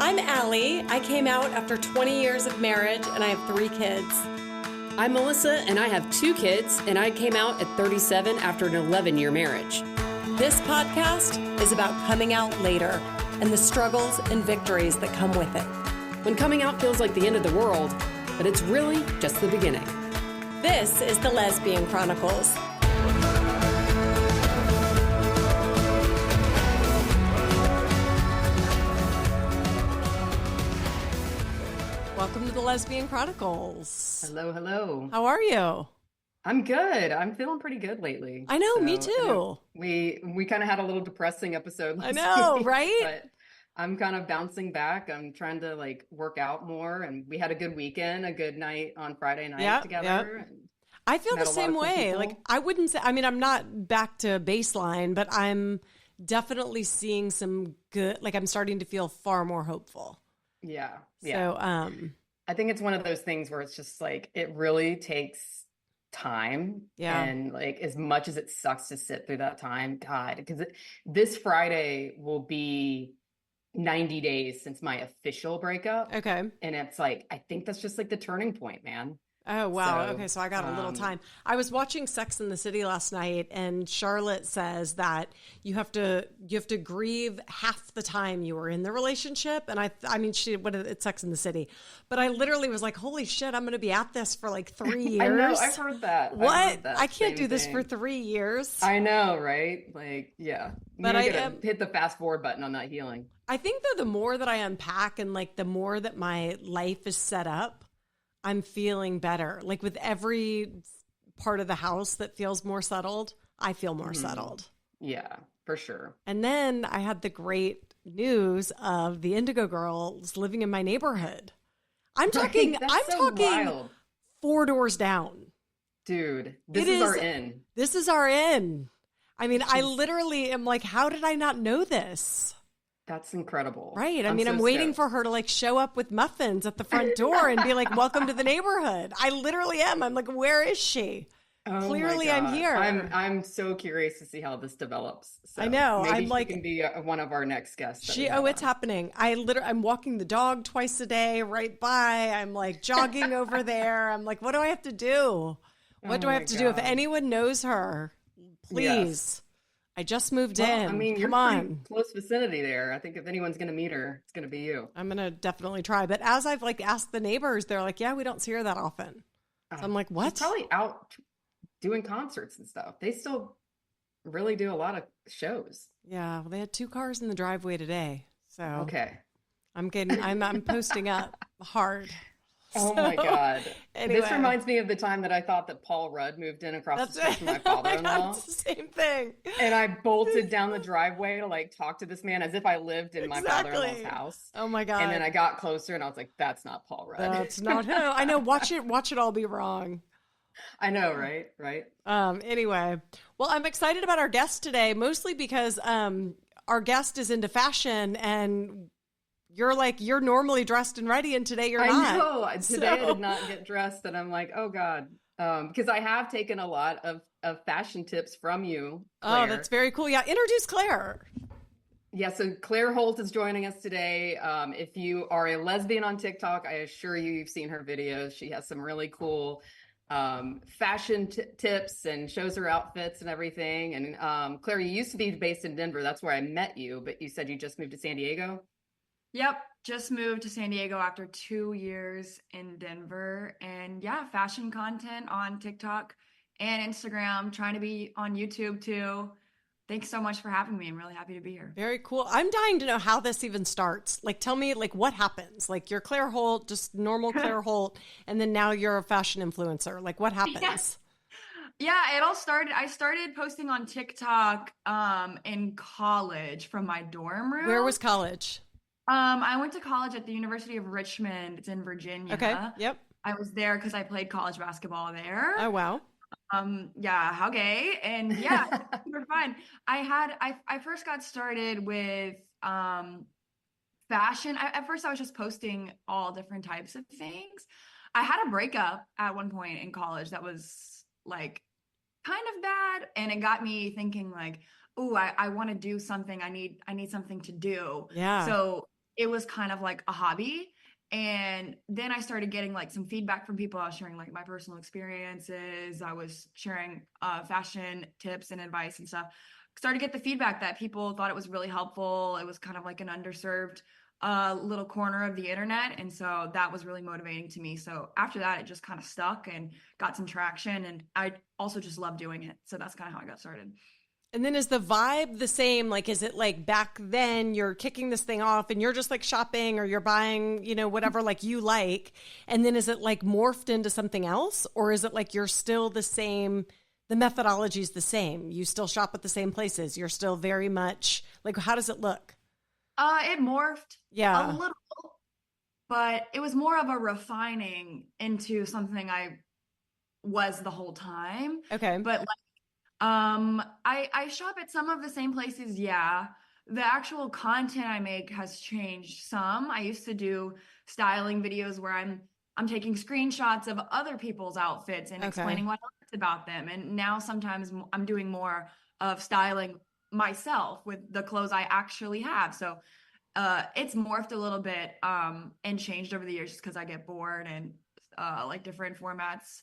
I'm Allie. I came out after 20 years of marriage and I have 3 kids. I'm Melissa and I have 2 kids and I came out at 37 after an 11-year marriage. This podcast is about coming out later and the struggles and victories that come with it. When coming out feels like the end of the world, but it's really just the beginning. This is the Lesbian Chronicles. Welcome to the Lesbian Chronicles. Hello, hello. How are you? I'm good. I'm feeling pretty good lately. I know, me You too. know, we kind of had a little depressing episode I last know, week, right? But I'm kind of bouncing back. I'm trying to work out more, and we had a good weekend, a good night on Friday night together. And I feel the met a lot same of cool way. people. I wouldn't say, I'm not back to baseline, but I'm definitely seeing some good, I'm starting to feel far more hopeful. Yeah. So, I think it's one of those things where it's just it really takes time. Yeah. And as much as it sucks to sit through that time, God, because this Friday will be 90 days since my official breakup. okay. And it's I think that's just the turning point, man. Oh, wow. So, Okay. So I got a little time. I was watching Sex and the City last night, and Charlotte says that you have to grieve half the time you were in the relationship. And it's Sex and the City, but I literally was like, holy shit, I'm going to be at this for 3 years. I know. I've heard that. What? I've heard that I can't same do this thing. for 3 years. I know, right? Yeah. But You're I gonna am- hit the fast forward button on that healing. I think though, the more that I unpack and the more that my life is set up, I'm feeling better. With every part of the house that feels more settled, I feel more settled. Yeah, for sure. And then I had the great news of the Indigo Girls living in my neighborhood. I'm talking, That's so wild. 4 doors down. Dude, this It is our is- in. This is our inn. I literally am how did I not know this? That's incredible. Right. I'm I'm so waiting stoked. for her to show up with muffins at the front door and be welcome to the neighborhood. I literally am. I'm where is she? Oh my Clearly I'm God. here. I'm so curious to see how this develops. So I know. Maybe I'm she can be one of our next guests. that we have It's on. happening. I'm walking the dog twice a day right by. I'm jogging over there. I'm what do I have to do? What do I Oh have my to do? If God. anyone knows her, please. Yes. I just moved Well, in. you're Come pretty on. close vicinity there. I think if anyone's going to meet her, it's going to be you. I'm going to definitely try. But as I've asked the neighbors, they're yeah, we don't see her that often. So I'm what? She's probably out doing concerts and stuff. They still really do a lot of shows. Yeah, well, they had 2 cars in the driveway today. So Okay. I'm posting up hard. Oh my God. Anyway. This reminds me of the time that I thought that Paul Rudd moved in across the street from my Oh my father-in-law. God, it's the same thing. And I bolted down the driveway to talk to this man as if I lived in my father-in-law's house. Oh my God. And then I got closer and I was like, that's not Paul Rudd. That's not him. I know. Watch it all be wrong. I know, right? Right. Anyway, well, I'm excited about our guest today, mostly because our guest is into fashion, and you're normally dressed and ready, and today you're not. I know. Today I So- did not get dressed, and I'm like, oh God. Because I have taken a lot of fashion tips from you, Claire. Oh, that's very cool. Yeah, introduce Claire. Yeah, so Claire Holt is joining us today. If you are a lesbian on TikTok, I assure you've seen her videos. She has some really cool fashion tips and shows her outfits and everything. And Claire, you used to be based in Denver. That's where I met you, but you said you just moved to San Diego. Yep, just moved to San Diego after 2 years in Denver. And yeah, fashion content on TikTok and Instagram, trying to be on YouTube too. Thanks so much for having me. I'm really happy to be here. Very cool. I'm dying to know how this even starts. Tell me, what happens? You're Claire Holt, just normal Claire Holt, and then now you're a fashion influencer. What happens? Yeah, it all started. I started posting on TikTok in college from my dorm room. Where was college? I went to college at the University of Richmond. It's in Virginia. Okay. Yep. I was there because I played college basketball there. Oh, wow. Yeah, how gay. And yeah, super fun. I first got started with fashion. At first I was just posting all different types of things. I had a breakup at one point in college that was kind of bad, and it got me thinking oh, I want to do something. I need something to do. Yeah. So it was kind of like a hobby. And then I started getting like some feedback from people. I was sharing like my personal experiences. I was sharing fashion tips and advice and stuff. Started to get the feedback that people thought it was really helpful. It was kind of like an underserved little corner of the internet. And so that was really motivating to me. So after that, it just kind of stuck and got some traction. And I also just love doing it. So that's kind of how I got started. And then is the vibe the same? Like, is it like back then you're kicking this thing off and you're just like shopping or you're buying, you know, whatever like you like. And then is it like morphed into something else? Or is it like you're still the same? The methodology is the same. You still shop at the same places. You're still very much like, how does it look? It morphed Yeah. a little, but it was more of a refining into something I was the whole time. Okay. But I shop at some of the same places, yeah. The actual content I make has changed some. I used to do styling videos where I'm taking screenshots of other people's outfits and explaining what I liked about them. And now sometimes I'm doing more of styling myself with the clothes I actually have. So it's morphed a little bit and changed over the years just because I get bored and like different formats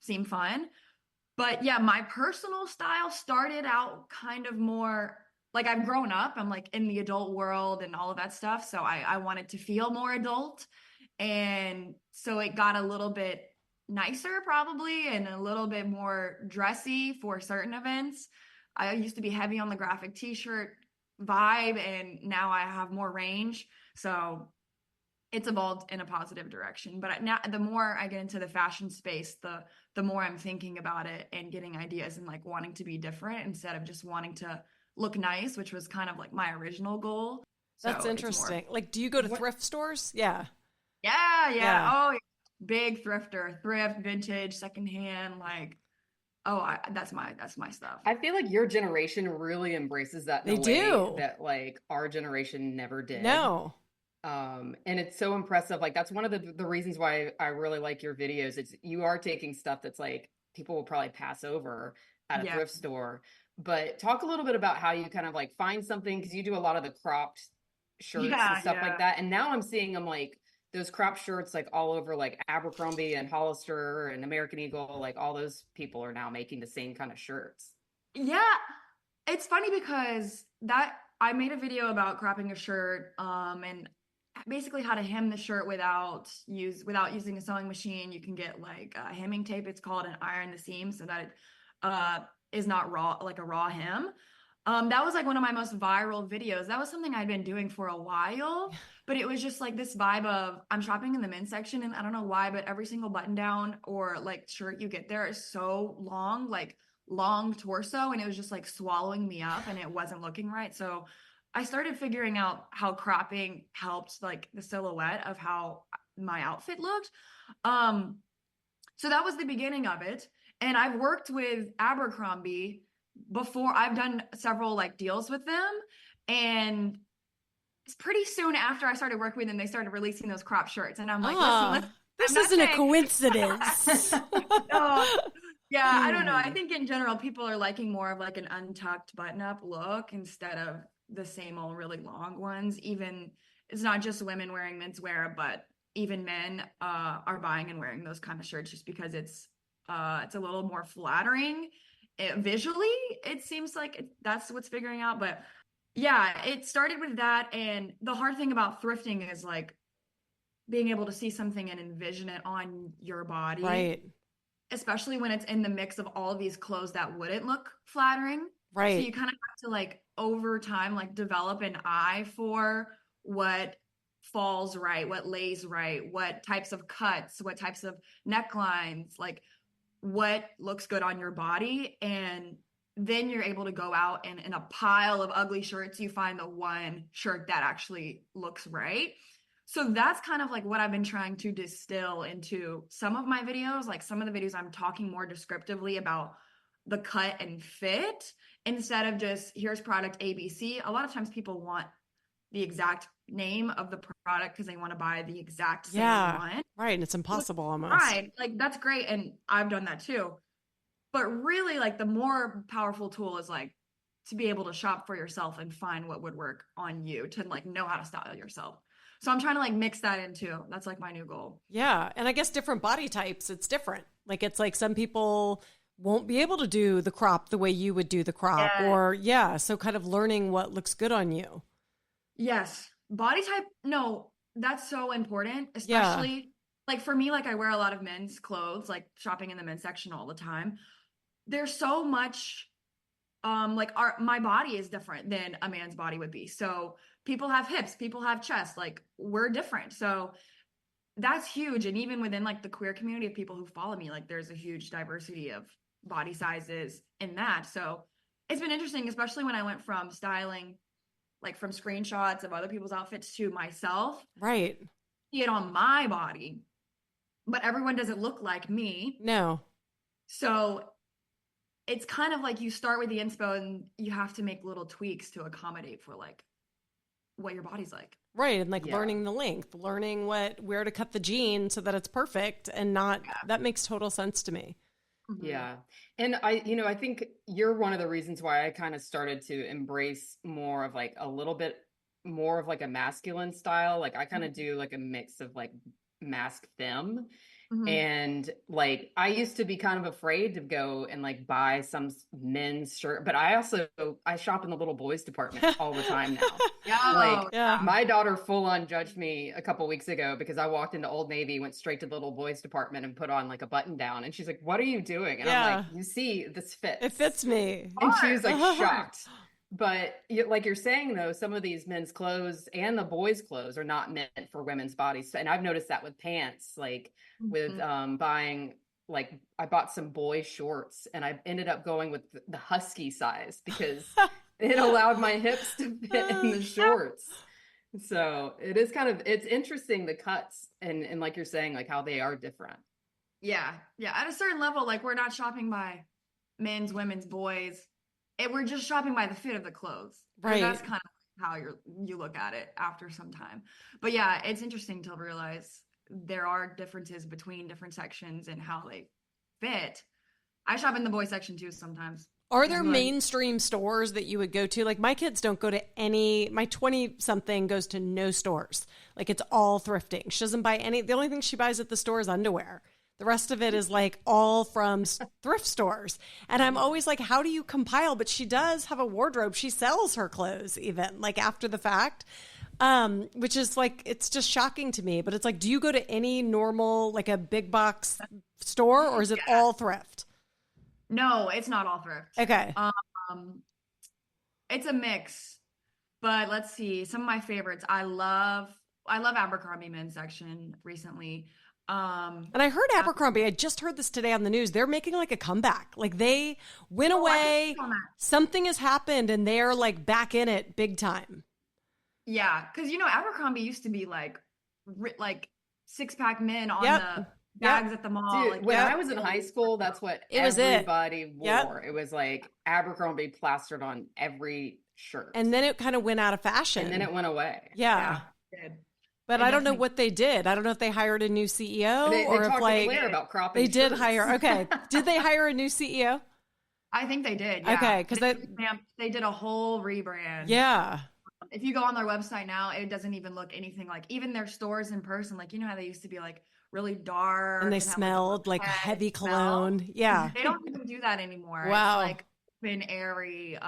seem fun. But yeah, my personal style started out kind of more like I've grown up. I'm like in the adult world and all of that stuff. So I wanted to feel more adult. And so it got a little bit nicer probably and a little bit more dressy for certain events. I used to be heavy on the graphic t-shirt vibe and now I have more range. So it's evolved in a positive direction. But now the more I get into the fashion space, the more I'm thinking about it and getting ideas and like wanting to be different instead of just wanting to look nice, which was kind of like my original goal. That's So interesting. Like, do you go to thrift stores? Yeah. Yeah. Oh, yeah. Big thrifter, thrift, vintage, secondhand, like, that's my stuff. I feel like your generation really embraces that in a way that like our generation never did. No. And it's so impressive. Like that's one of the reasons why I really like your videos. It's you are taking stuff that's like people will probably pass over at a thrift store. But talk a little bit about how you kind of like find something because you do a lot of the cropped shirts and stuff like that. And now I'm seeing them like those crop shirts like all over like Abercrombie and Hollister and American Eagle. Like all those people are now making the same kind of shirts. Yeah, it's funny because that I made a video about cropping a shirt, and basically how to hem the shirt without using a sewing machine. You can get like hemming tape, it's called, and iron the seam so that it is not raw, like a raw hem. That was like one of my most viral videos. That was something I'd been doing for a while, but it was just like this vibe of I'm shopping in the men's section and I don't know why, but every single button down or like shirt you get there is so long, like long torso, and it was just like swallowing me up and it wasn't looking right. So I started figuring out how cropping helped like the silhouette of how my outfit looked. So that was the beginning of it. And I've worked with Abercrombie before. I've done several like deals with them, and it's pretty soon after I started working with them, they started releasing those crop shirts. And I'm like, listen, this isn't a coincidence. Yeah, I don't know. I think in general, people are liking more of like an untucked button up look instead of the same old really long ones. Even it's not just women wearing menswear, but even men are buying and wearing those kind of shirts just because it's a little more flattering. Visually, it seems like that's what's figuring out. But yeah, it started with that. And the hard thing about thrifting is like being able to see something and envision it on your body. Right. Especially when it's in the mix of all of these clothes that wouldn't look flattering. Right. So you kind of have to like over time, like develop an eye for what falls right, what lays right, what types of cuts, what types of necklines, like what looks good on your body. And then you're able to go out and in a pile of ugly shirts, you find the one shirt that actually looks right. So that's kind of like what I've been trying to distill into some of my videos. Like some of the videos I'm talking more descriptively about the cut and fit instead of just here's product ABC. A lot of times people want the exact name of the product because they want to buy the exact same one. Right. And it's impossible almost. Right. Like that's great. And I've done that too. But really like the more powerful tool is like to be able to shop for yourself and find what would work on you to like know how to style yourself. So I'm trying to like mix that in too. That's like my new goal. Yeah. And I guess different body types, it's different. Like it's like some people won't be able to do the crop the way you would do the crop or so kind of learning what looks good on you. Yes. Body type. No, that's so important, especially like for me, like I wear a lot of men's clothes, like shopping in the men's section all the time. There's so much like my body is different than a man's body would be. So people have hips, people have chest, like we're different. So that's huge. And even within like the queer community of people who follow me, like there's a huge diversity of body sizes in that. So it's been interesting, especially when I went from styling, like from screenshots of other people's outfits to myself. Right. See it on my body, but everyone doesn't look like me. No. So it's kind of like you start with the inspo and you have to make little tweaks to accommodate for like what your body's like. Right. And like learning the length, learning where to cut the jean so that it's perfect and not, that makes total sense to me. Mm-hmm. Yeah. And I think you're one of the reasons why I kind of started to embrace more of like a little bit more of like a masculine style. Like I kind of do like a mix of like mask femme. Mm-hmm. And like I used to be kind of afraid to go and like buy some men's shirt, but I shop in the little boys department all the time now. My daughter full on judged me a couple weeks ago because I walked into Old Navy, went straight to the little boys department and put on like a button down, and she's like, "What are you doing?" And I'm like, "You see, this fits. It fits me." And she was like shocked. But like you're saying, though, some of these men's clothes and the boys' clothes are not meant for women's bodies. And I've noticed that with pants, like with buying, like I bought some boy shorts and I ended up going with the husky size because it allowed my hips to fit in the shorts. So it is it's interesting, the cuts and like you're saying, like how they are different. Yeah. Yeah. At a certain level, like we're not shopping by men's, women's, boys. We're just shopping by the fit of the clothes. Right. That's kind of how you look at it after some time. But yeah, it's interesting to realize there are differences between different sections and how they fit. I shop in the boy section too sometimes. Are there mainstream stores that you would go to? Like my kids don't go to my 20-something goes to no stores. Like it's all thrifting. She doesn't buy the only thing she buys at the store is underwear. The rest of it is like all from thrift stores. And I'm always like, how do you compile? But she does have a wardrobe. She sells her clothes even like after the fact, which is like, it's just shocking to me. But it's like, do you go to any normal, like a big box store or is it all thrift? No, it's not all thrift. Okay. It's a mix, but let's see. Some of my favorites. I love Abercrombie men's section recently. And I heard Abercrombie, I just heard this today on the news. They're making like a comeback. Like they went away. Something has happened and they're like back in it big time. Yeah. Cause Abercrombie used to be like 6-pack men on the bags at the mall. Dude, like, when I was in high school, that's what everybody wore. It was like Abercrombie plastered on every shirt. And then it kind of went out of fashion. And then it went away. Yeah. It did. But I don't know what they did. I don't know if they hired a new CEO or if like about cropping they did shirts. hire. Okay, did they hire a new CEO? I think they did. Yeah. Okay, because they did a whole rebrand. Yeah. If you go on their website now, it doesn't even look anything like even their stores in person. Like how they used to be like really dark and they smelled like heavy cologne. Yeah. They don't even do that anymore. Wow. It's like been airy.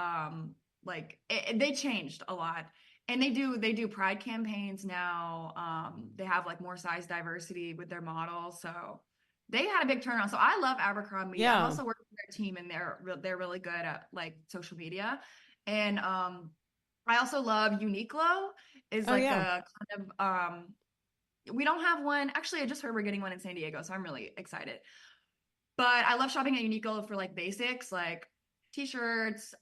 They changed a lot. And they do pride campaigns now. They have like more size diversity with their models. So they had a big turnaround. So I love Abercrombie. Yeah. I also work with their team and they're really good at like social media. And I also love Uniqlo is a kind of we don't have one. Actually, I just heard we're getting one in San Diego, so I'm really excited. But I love shopping at Uniqlo for like basics, like t-shirts,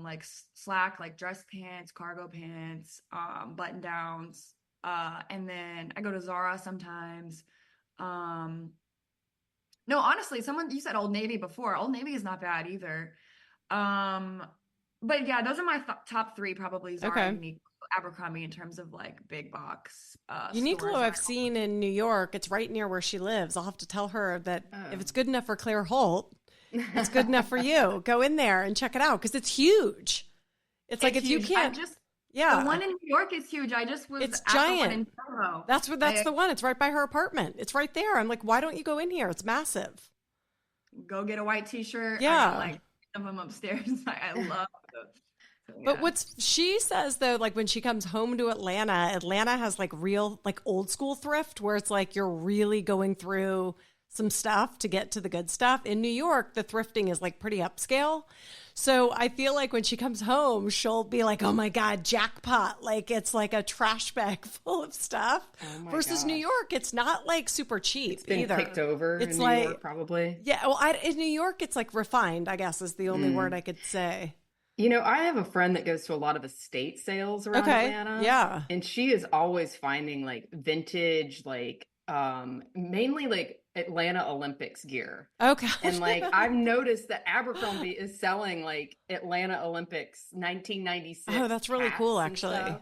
like slack, like dress pants, cargo pants, button downs. And then I go to Zara sometimes. No, honestly, you said Old Navy before. Old Navy is not bad either. But yeah, those are my top three, probably Zara, Uniqlo, Abercrombie in terms of like big box. Uniqlo I've seen in New York. It's right near where she lives. I'll have to tell her that if it's good enough for Claire Holt, it's good enough for you. Go in there and check it out because it's huge. It's like if huge. you can't. Yeah. The one in New York is huge. I just was It's at the one giant. in Soho. That's the one. It's right by her apartment. It's right there. I'm like, why don't you go in here? It's massive. Go get a white t-shirt. I Yeah. got like of them upstairs. I love those. So, But yeah. she says though, like when she comes home to Atlanta has like real, like old school thrift where it's like you're really going through some stuff to get to the good stuff. In New York, the thrifting is like pretty upscale. So I feel like when she comes home, she'll be like, oh my God, jackpot. Like it's like a trash bag full of stuff versus New York. It's not like super cheap It's been either. picked over It's in New York, probably. Yeah. Well, in New York, it's like refined, I guess is the only word I could say. You know, I have a friend that goes to a lot of estate sales around Atlanta. Yeah. And she is always finding like vintage, like mainly like Atlanta Olympics gear. Okay. And like I've noticed that Abercrombie is selling like Atlanta Olympics 1996. Oh, that's really cool, actually. Stuff.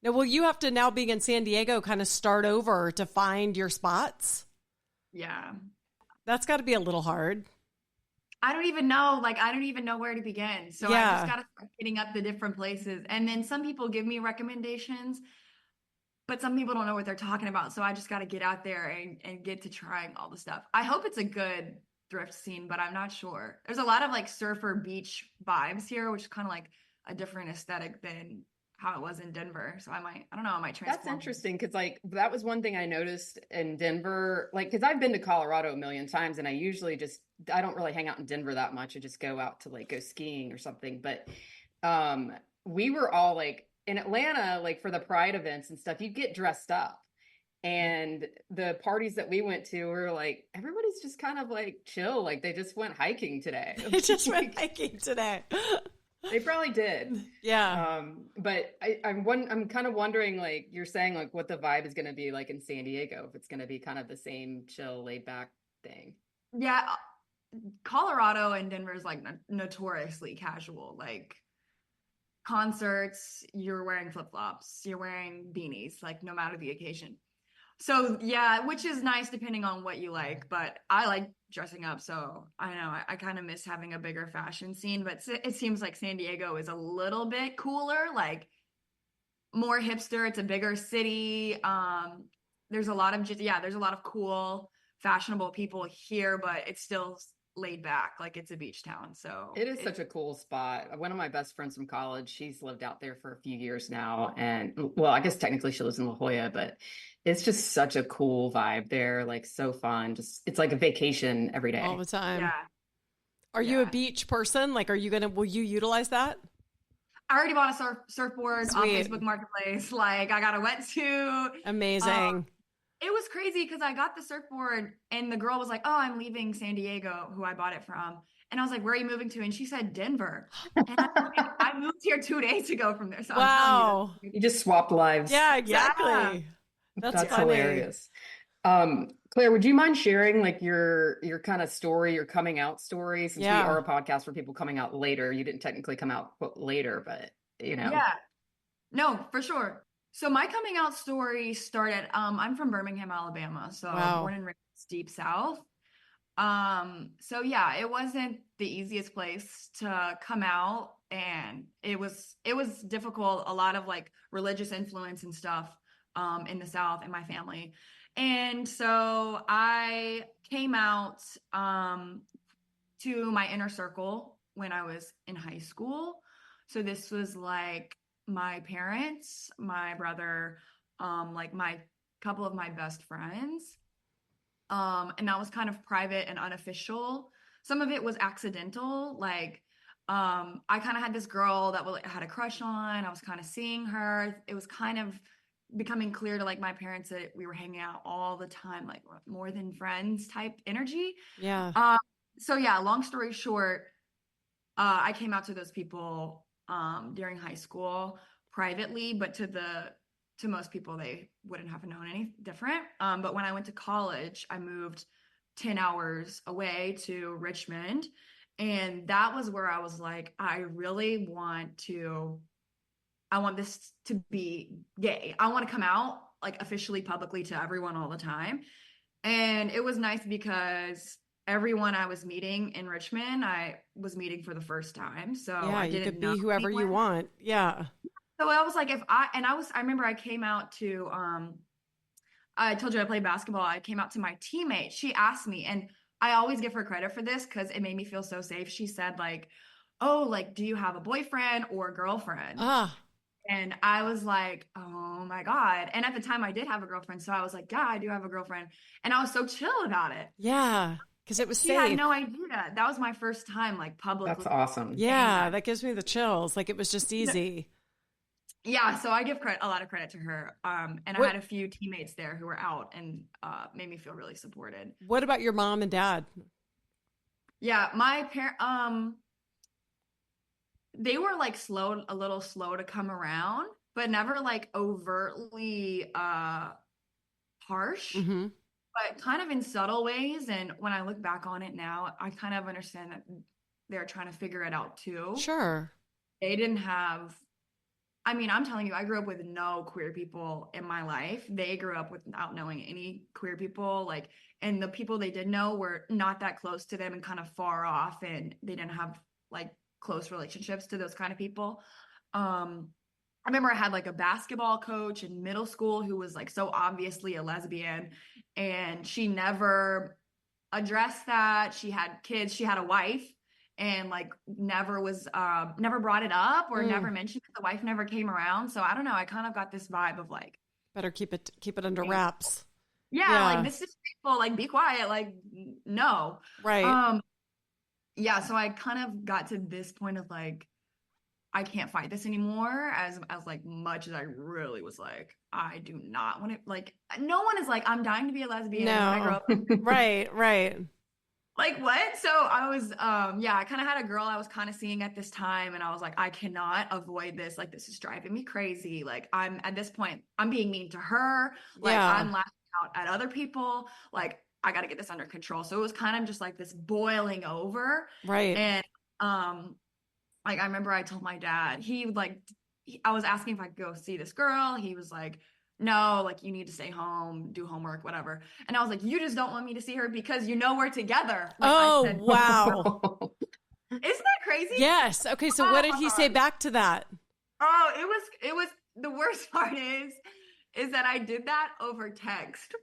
Now, will you have to now being in San Diego kind of start over to find your spots? Yeah. That's got to be a little hard. I don't even know. Like, I don't even know where to begin. So I Yeah. just got to start hitting up the different places. And then some people give me recommendations, but some people don't know what they're talking about. So I just got to get out there and get to trying all the stuff. I hope it's a good thrift scene, but I'm not sure. There's a lot of like surfer beach vibes here, which is kind of like a different aesthetic than how it was in Denver. So I don't know, I might transform. That's interesting because like that was one thing I noticed in Denver, like because I've been to Colorado a million times and I don't really hang out in Denver that much. I just go out to like go skiing or something. But we were all like in Atlanta, like for the Pride events and stuff, you'd get dressed up. And the parties that we went to were like, everybody's just kind of like chill. Like they just went hiking today. They just went hiking today. They probably did. Yeah. But I'm kind of wondering, like you're saying, like what the vibe is going to be like in San Diego, if it's going to be kind of the same chill, laid back thing. Yeah. Colorado and Denver is like notoriously casual. Like concerts, you're wearing flip-flops, you're wearing beanies, like no matter the occasion. So yeah, which is nice depending on what you like, but I like dressing up. So I know I kind of miss having a bigger fashion scene, but it seems like San Diego is a little bit cooler, like more hipster. It's a bigger city. There's a lot of cool, fashionable people here, but it's still laid back, like it's a beach town. So it is such a cool spot. One of my best friends from college, she's lived out there for a few years now, and well, I guess technically she lives in La Jolla, but it's just such a cool vibe there, like so fun. Just it's like a vacation every day, all the time. Yeah. Are you a beach person? Like, will you utilize that? I already bought a surfboard on Sweet. Facebook Marketplace. Like I got a wetsuit. Amazing. It was crazy because I got the surfboard and the girl was like, "Oh, I'm leaving San Diego," who I bought it from. And I was like, "Where are you moving to?" And she said, "Denver." And I moved here 2 days ago from there. So Wow. I'm you just swapped lives. Yeah, exactly. Yeah. That's funny. Hilarious. Claire, would you mind sharing like your kind of story, your coming out story? Since we are a podcast for people coming out later, you didn't technically come out later, but you know. Yeah. No, for sure. So my coming out story started, I'm from Birmingham, Alabama. So born and raised deep South. So yeah, it wasn't the easiest place to come out, and it was difficult, a lot of like religious influence and stuff in the South in my family. And so I came out to my inner circle when I was in high school. So this was like my parents, my brother, like my couple of my best friends. And that was kind of private and unofficial. Some of it was accidental. Like, I kind of had this girl that I had a crush on. I was kind of seeing her. It was kind of becoming clear to like my parents that we were hanging out all the time, like more than friends type energy. Yeah. So yeah, long story short, I came out to those people during high school privately, but to most people, they wouldn't have known any different. But when I went to college, I moved 10 hours away to Richmond. And that was where I was like, I want this to be gay. I want to come out like officially publicly to everyone all the time. And it was nice because everyone I was meeting in Richmond, I was meeting for the first time. So Yeah, I you didn't could know be whoever you anyone. want. Yeah. So I was like, I remember I came out to, I told you I played basketball. I came out to my teammate. She asked me, and I always give her credit for this because it made me feel so safe. She said, like, oh, like, do you have a boyfriend or a girlfriend? Ah, And I was like, oh my God. And at the time I did have a girlfriend. So I was like, yeah, I do have a girlfriend. And I was so chill about it. yeah. Because it was She had safe. no idea. That was my first time, like, That's publicly awesome. saying Yeah, that. that gives me the chills. Like it was just easy. Yeah, so I give a lot of credit to her. And I What had a few teammates there who were out and made me feel really supported. what about your mom and dad? Yeah, my parent they were like a little slow to come around, but never like overtly harsh, Mm-hmm. but kind of in subtle ways. And when I look back on it now, I kind of understand that they're trying to figure it out too. Sure. They didn't have, I mean, I'm telling you, I grew up with no queer people in my life. They grew up without knowing any queer people. Like, and the people they did know were not that close to them and kind of far off, and they didn't have like close relationships to those kind of people. I remember I had like a basketball coach in middle school who was like so obviously a lesbian, and she never addressed that. She had kids, she had a wife, and like never brought it up or never Mm, mentioned it. The wife never came around. So I don't know. I kind of got this vibe of like, better keep it under wraps. yeah, like Yeah, this is people, like be quiet, like no. right. Um, yeah, so I kind of got to this point of like, I can't fight this anymore, as like much as I really was like, I do not want to, like, no one is like, I'm dying to be a lesbian when I grow No. up. Right, right. Like what? So I was yeah, I kind of had a girl I was kind of seeing at this time, and I was like, I cannot avoid this. Like this is driving me crazy. Like I'm at this point, I'm being mean to her. Like Yeah, I'm lashing out at other people. Like I got to get this under control. So it was kind of just like this boiling over. right. And like I remember I told my dad, I was asking if I could go see this girl. He was like, no, like you need to stay home, do homework, whatever. And I was like, you just don't want me to see her because you know we're together. Like I Oh, said, wow. isn't that crazy? Yes. Okay, so what did he say back to that? Oh, it was the worst part is that I did that over text.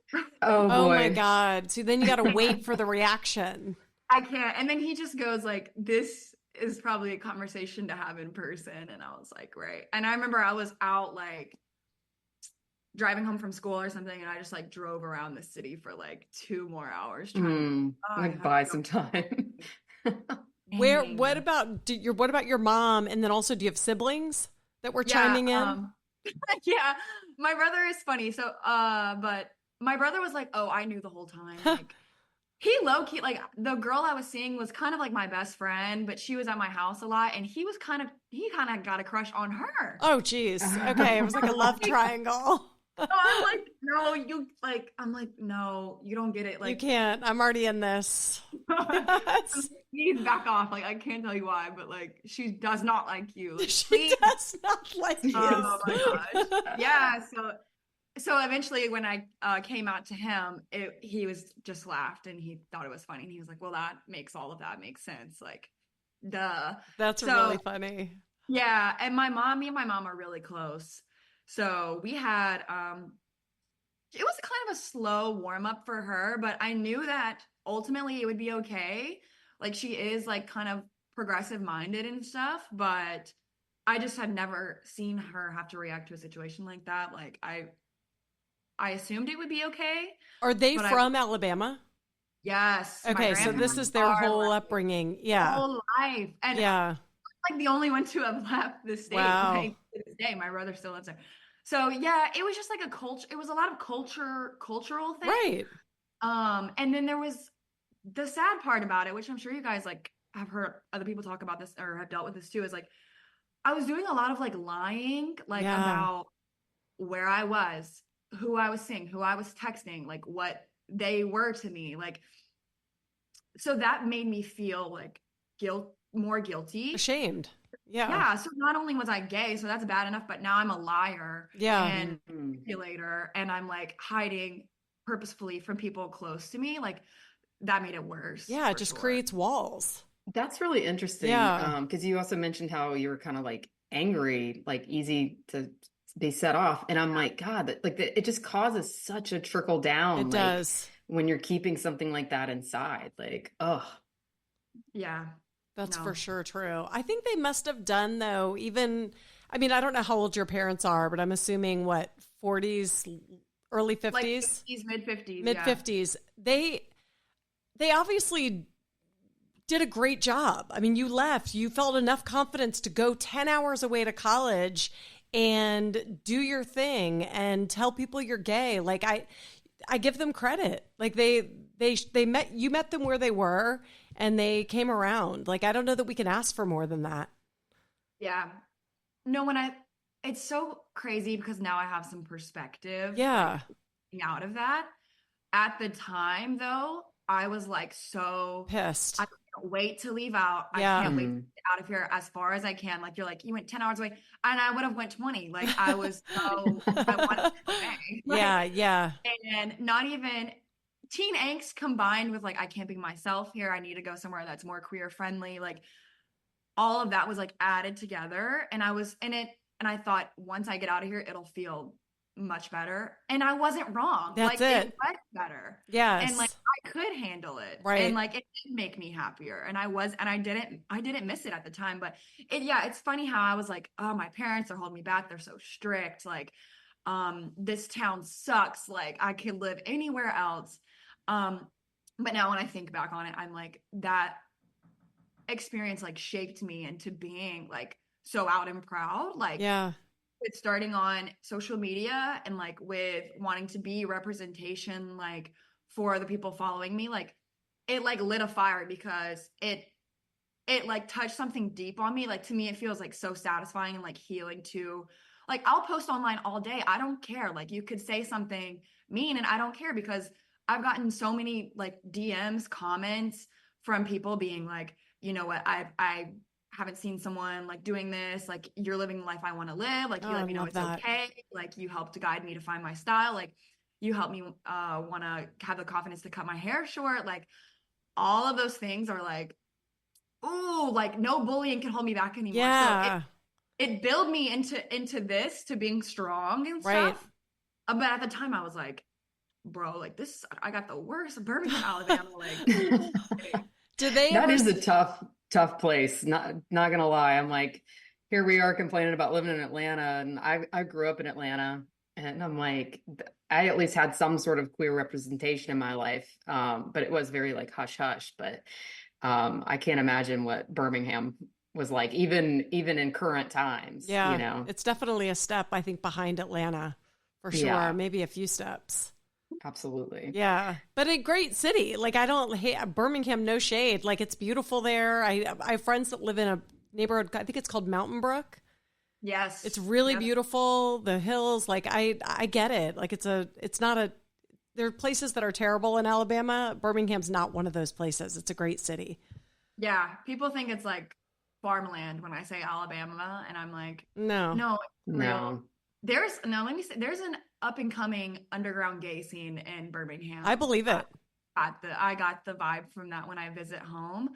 Oh Oh my boy. God. So then you got to wait for the reaction. I can't. And then he just goes like, this is probably a conversation to have in person. And I was like, right. And I remember I was out like driving home from school or something, and I just like drove around the city for like 2 more hours trying to, oh, I Like have buy to some go. time. What Dang. about what about your mom? And then also, do you have siblings that were Yeah, chiming in? yeah. My brother is funny. So, but my brother was like, "Oh, I knew the whole time." Like, he low key, like the girl I was seeing was kind of like my best friend, but she was at my house a lot, and he kind of got a crush on her. Oh, geez. Okay, it was like a love triangle. So I'm like, no, I'm like, no, you don't get it. You Like, can't. I'm already in this. Yes. you need to back off. Like, I can't tell you why, but like, she does not like you. Like, She please. does not like you. Oh my gosh. Yeah. So eventually, when I came out to him, he was just laughed and he thought it was funny. And he was like, well, that makes all of that make sense. Like, duh. That's So really funny. yeah. And me and my mom are really close. So we had, it was kind of a slow warm up for her, but I knew that ultimately it would be okay. Like she is like kind of progressive minded and stuff, but I just had never seen her have to react to a situation like that. Like I assumed it would be okay. Are they But from Alabama? Yes, my Okay, so this grandparents is their are whole like upbringing. Yeah. whole life, and Yeah. I'm like the only one to have left the state. Wow. Like to this day, my brother still lives there. So yeah, it was just like a culture. It was a lot of cultural thing. Right. And then there was the sad part about it, which I'm sure you guys like have heard other people talk about this or have dealt with this too, is like I was doing a lot of like lying, like Yeah. about where I was, who I was seeing, who I was texting, like what they were to me. Like, so that made me feel like more guilty. Ashamed. Yeah. Yeah. So not only was I gay, so that's bad enough, but now I'm a liar Yeah. and manipulator, and I'm like hiding purposefully from people close to me. Like that made it worse. Yeah, it for just sure. creates walls. That's really interesting. Yeah. Because you also mentioned how you were kind of like angry, like easy to be set off. And I'm like, God, it just causes such a trickle down, It like does. when you're keeping something like that inside. Like, oh, Yeah. That's No. for sure true. I think they must have done though, even I mean, I don't know how old your parents are, but I'm assuming what, 40s, early Like 50s, 50s, mid 50s. mid Yeah. 50s. They obviously did a great job. I mean, you left, you felt enough confidence to go 10 hours away to college and do your thing and tell people you're gay. Like I give them credit. Like they met them where they were and they came around. Like I don't know that we can ask for more than that. Yeah. No, it's so crazy because now I have some perspective, like Yeah. out of that. At the time, though, I was like, so Pissed. I can't wait to leave out. I Yeah. can't wait to get out of here as far as I can. Like, you're like, you went 10 hours away, and I would have went 20. Like, I wanted to stay. Yeah, yeah. And not even teen angst combined with like, I can't be myself here. I need to go somewhere that's more queer friendly. Like, all of that was like added together, and I was in it, and I thought once I get out of here it'll feel much better, and I wasn't wrong. That's like it. was better. Yes. And like I could handle it, Right. and like it did make me happier, and I didn't miss it at the time. But it's funny how I was like, oh, my parents are holding me back, they're so strict, like this town sucks, like I could live anywhere else. But now when I think back on it, I'm like, that experience like shaped me into being like so out and proud, like Yeah. with starting on social media and like with wanting to be representation like for the people following me. Like it like lit a fire because it like touched something deep on me. Like to me it feels like so satisfying and like healing to like, I'll post online all day, I don't care. Like you could say something mean and I don't care, because I've gotten so many like DMs, comments from people being like, you know what, I haven't seen someone like doing this, like you're living the life I want to live, like you Oh, let I me know love it's that. okay, like you helped to guide me to find my style, like you helped me want to have the confidence to cut my hair short, like all of those things are like, ooh, like no bullying can hold me back anymore. Yeah. So it built me into this, to being strong and Right. stuff. But at the time I was like, bro, like this, I got the worst Birmingham, Alabama, like Did they that ever is a tough place. Not gonna lie. I'm like, here we are complaining about living in Atlanta, and I grew up in Atlanta, and I'm like, I at least had some sort of queer representation in my life, but it was very like hush hush. But I can't imagine what Birmingham was like, even in current times. Yeah. You know, It's definitely a step, I think, behind Atlanta for sure. Yeah. Maybe a few steps. absolutely. Yeah. But a great city. Like I don't hate Birmingham, no shade. Like it's beautiful there. I have friends that live in a neighborhood, I think it's called Mountain Brook. yes, It's really Yep. beautiful. The hills, like I get it. Like it's not a, there are places that are terrible in Alabama. Birmingham's not one of those places. It's a great city. Yeah, people think it's like farmland when I say Alabama, and I'm like, No. no, it's real. No. Let me say, there's an up and coming underground gay scene in Birmingham. I believe it. I got the vibe from that when I visit home.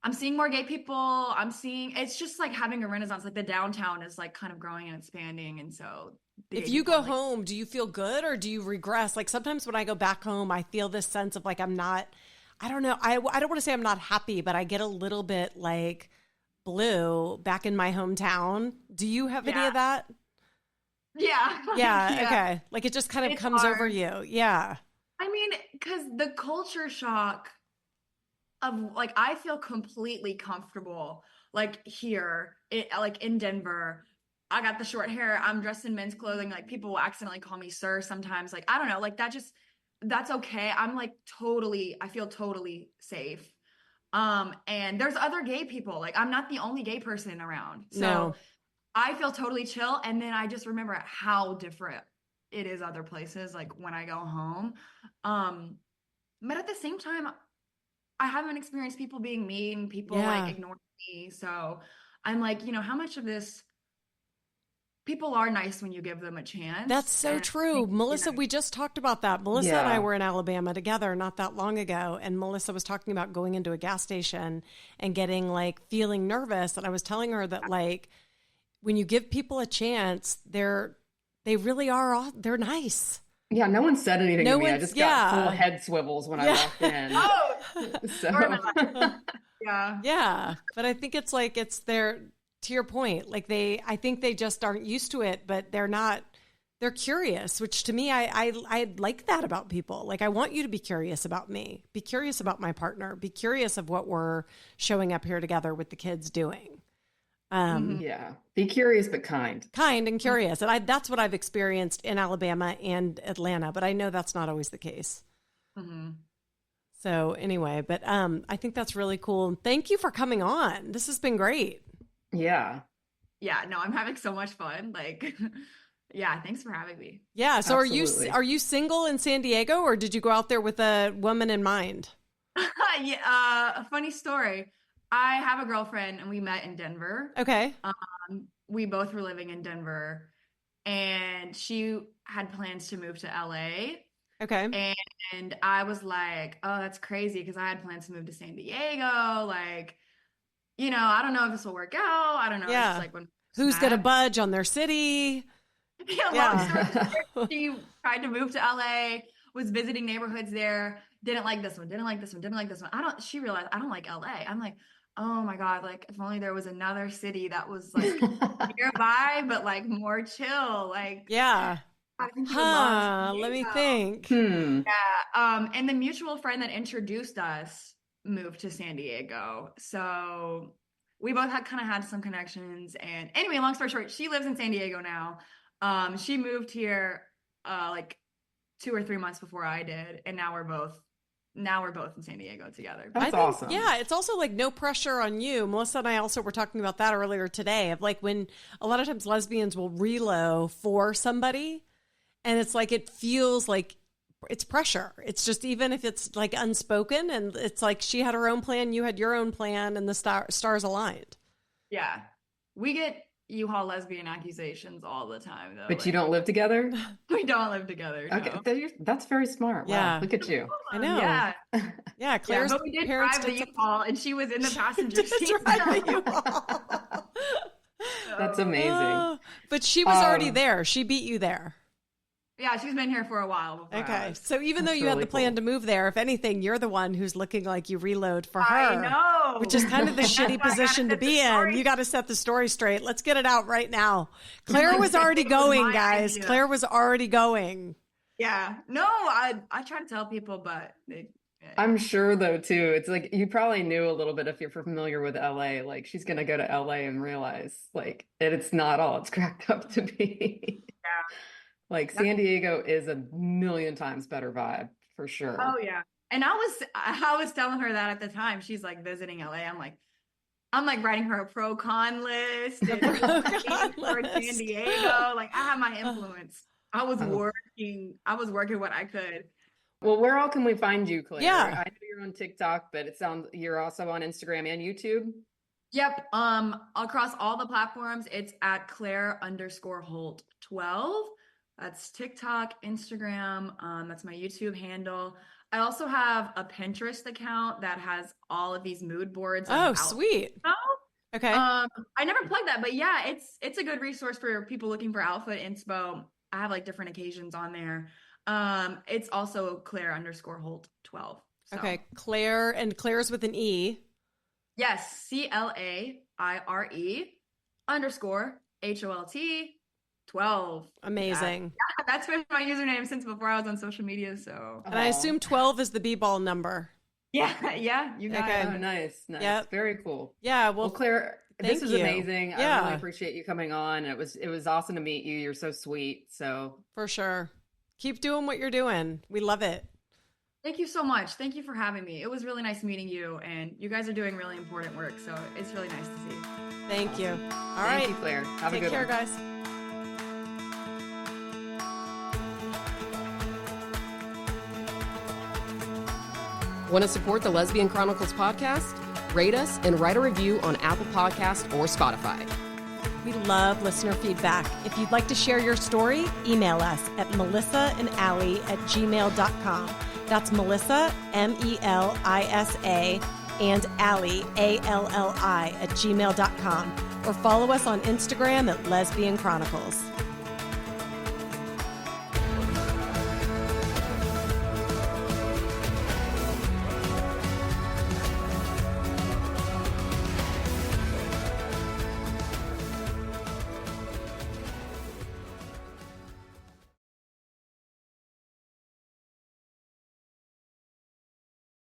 I'm seeing more gay people. I'm seeing, it's just like having a renaissance. Like the downtown is like kind of growing and expanding, and so the If gay you people go are, like, home, do you feel good or do you regress? Like sometimes when I go back home, I feel this sense of like I'm not, I don't know. I don't want to say I'm not happy, but I get a little bit like blue back in my hometown. Do you have any Yeah. of that? yeah, Yeah, okay. Like it just kind of It's comes over hard. you. Yeah. I mean, because the culture shock of like, I feel completely comfortable like here, like in Denver. I got the short hair. I'm dressed in men's clothing. Like people will accidentally call me sir sometimes. Like I don't know. Like that's okay. I'm like I feel totally safe. And there's other gay people. Like I'm not the only gay person around. So No. I feel totally chill. And then I just remember how different it is other places, like when I go home. But at the same time, I haven't experienced people being mean, people Yeah. like ignoring me. So I'm like, how much of this people are nice when you give them a chance. That's so true. Melissa, we just talked about that. Melissa and I were in Alabama together not that long ago. And Melissa was talking about going into a gas station and getting like feeling nervous. And I was telling her that like when you give people a chance, they really are, they're nice. Yeah, no one said anything to me. I just got full head swivels when I walked in. Yeah. But I think it's like, it's their, to your point, like I think they just aren't used to it, but they're curious, which to me, I like that about people. Like, I want you to be curious about me, be curious about my partner, be curious of what we're showing up here together with the kids doing. Be curious, but kind and curious. And that's what I've experienced in Alabama and Atlanta, but I know that's not always the case. Mm-hmm. So anyway, but I think that's really cool. Thank you for coming on. This has been great. Yeah. No, I'm having so much fun. Like, thanks for having me. Yeah. So Absolutely. are you single in San Diego, or did you go out there with a woman in mind? A funny story. I have a girlfriend and we met in Denver. Okay. We both were living in Denver and she had plans to move to LA. Okay. And I was like, oh, that's crazy, because I had plans to move to San Diego. Like, I don't know if this will work out. I don't know. Yeah. It's like when who's going to budge on their city? Long story short, she tried to move to LA, was visiting neighborhoods there, didn't like this one, didn't like this one, didn't like this one. She realized I don't like LA. I'm like, oh my God, like if only there was another city that was like nearby, but like more chill. Like, yeah. I think you would love let me think. Yeah. And the mutual friend that introduced us moved to San Diego. So we both had some connections. And anyway, long story short, she lives in San Diego now. She moved here like 2 or 3 months before I did, and now we're both in San Diego together. That's awesome. Yeah, it's also like no pressure on you. Melissa and I also were talking about that earlier today, of like when a lot of times lesbians will reload for somebody, and it's like it feels like it's pressure. It's just, even if it's like unspoken, and it's like she had her own plan, you had your own plan, and the stars aligned. Yeah, we get U-Haul lesbian accusations all the time, though. But you don't live together? We don't live together. No. Okay, that's very smart. Yeah. Wow, look at you. I know. Yeah, Claire's but we did parents drive the U-Haul, and she was in the passenger seat. That's amazing. But she was already there. She beat you there. Yeah, she's been here for a while before. Okay, so even though you had the plan to move there, if anything, you're the one who's looking like you reload for her. I know. Which is kind of the shitty position to be in. You got to set the story straight. Let's get it out right now. Claire was already going, guys. Claire was already going. Yeah. No, I try to tell people, but I'm sure though too. It's like you probably knew a little bit if you're familiar with LA. Like she's gonna go to LA and realize like it's not all it's cracked up to be. Yeah. Like San Diego is a million times better vibe for sure. Oh yeah. And I was telling her that at the time. She's like visiting LA. I'm like writing her a pro con list for San Diego. Like I have my influence. I was working what I could. Well, where all can we find you, Claire? Yeah. I know you're on TikTok, but it sounds you're also on Instagram and YouTube. Yep. Across all the platforms, it's at Claire_Holt 12. That's TikTok, Instagram. That's my YouTube handle. I also have a Pinterest account that has all of these mood boards. Oh, sweet. Okay. I never plugged that, but yeah, it's a good resource for people looking for outfit inspo. I have like different occasions on there. It's also Claire_Holt 12. So. Okay. Claire, and Claire's with an E. Yes. CLAIRE_HOLT 12. Amazing. Yeah, that's been my username since before I was on social media. So, and I assume 12 is the B-ball number. Yeah, you got it. Oh, nice. Yep. Very cool. Yeah. Well, Claire, this is amazing. Yeah. I really appreciate you coming on. It was awesome to meet you. You're so sweet. So for sure. Keep doing what you're doing. We love it. Thank you so much. Thank you for having me. It was really nice meeting you, and you guys are doing really important work. So it's really nice to see. Thank you. All right. Thank you, Claire. Have a good one. Take care, guys. Want to support the Lesbian Chronicles podcast? Rate us and write a review on Apple Podcasts or Spotify. We love listener feedback. If you'd like to share your story, email us at melissaandallie@gmail.com. That's Melissa, MELISA, and Allie, ALLI, @gmail.com. Or follow us on Instagram at Lesbian Chronicles.